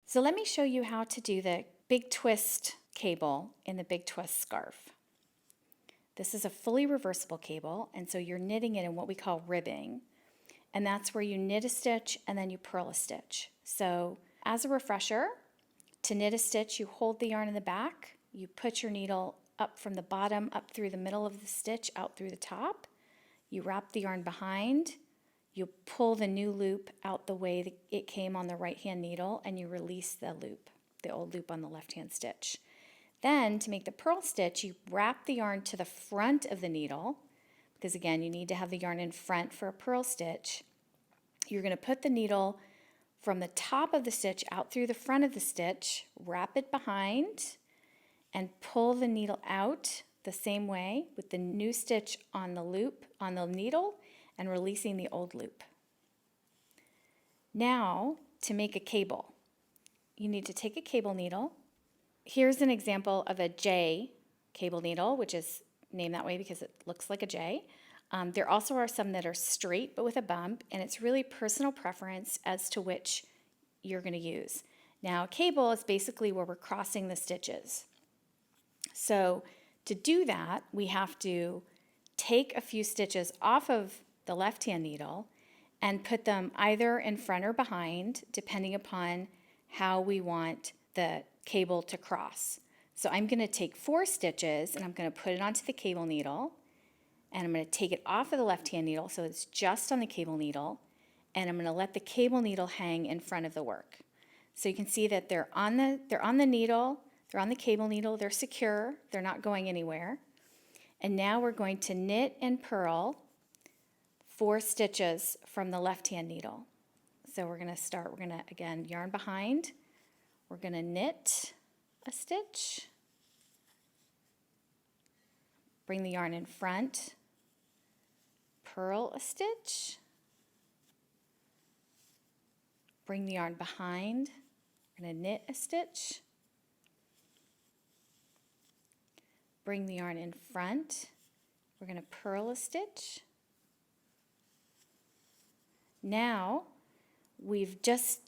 So let me show you how to do the big twist cable in the big twist scarf. This is a fully reversible cable, and so you're knitting it in what we call ribbing. And that's where you knit a stitch and then you purl a stitch. So as a refresher, to knit a stitch, you hold the yarn in the back, you put your needle up from the bottom, up through the middle of the stitch, out through the top. You wrap the yarn behind, you pull the new loop out the way that it came on the right hand needle, and you release the loop, the old loop on the left hand stitch. Then to make the purl stitch, you wrap the yarn to the front of the needle, because again, you need to have the yarn in front for a purl stitch. You're going to put the needle from the top of the stitch out through the front of the stitch, wrap it behind, and pull the needle out the same way with the new stitch on the loop on the needle and releasing the old loop. Now, to make a cable, you need to take a cable needle. Here's an example of a J cable needle, which is named that way because it looks like a J. There also are some that are straight but with a bump, and it's really personal preference as to which you're going to use. Now, a cable is basically where we're crossing the stitches. So to do that, we have to take a few stitches off of the left-hand needle and put them either in front or behind, depending upon how we want the cable to cross. So I'm going to take 4 stitches and I'm going to put it onto the cable needle, and I'm going to take it off of the left-hand needle so it's just on the cable needle, and I'm going to let the cable needle hang in front of the work. So you can see that they're on the needle, they're on the cable needle, they're secure, they're not going anywhere. And now we're going to knit and purl 4 stitches from the left-hand needle. So we're going to again yarn behind, we're going to knit a stitch, bring the yarn in front, purl a stitch, bring the yarn behind, we're going to knit a stitch, bring the yarn in front, we're going to purl a stitch. Now we've just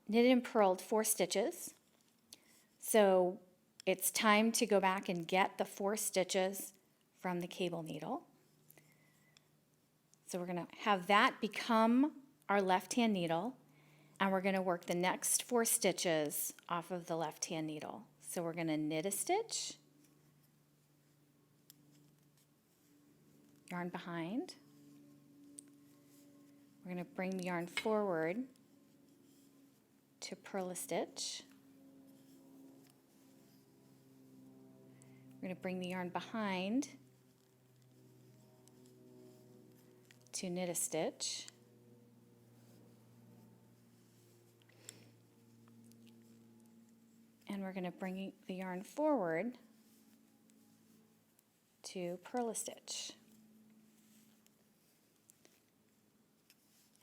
knitted and purled 4 stitches, so it's time to go back and get the 4 stitches from the cable needle. So we're going to have that become our left-hand needle, and we're going to work the next 4 stitches off of the left-hand needle. So we're going to knit a stitch, yarn behind, we're going to bring the yarn forward to purl a stitch, we're going to bring the yarn behind to knit a stitch, and we're going to bring the yarn forward to purl a stitch.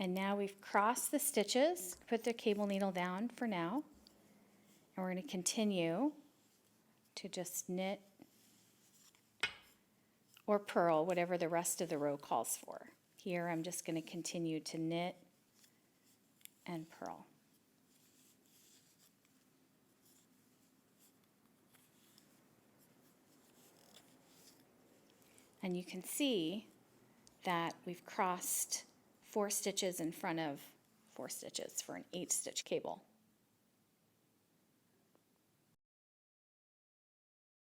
And now we've crossed the stitches, put the cable needle down for now, and we're going to continue to just knit or purl, whatever the rest of the row calls for. Here I'm just going to continue to knit and purl. And you can see that we've crossed 4 stitches in front of 4 stitches for an 8-stitch cable.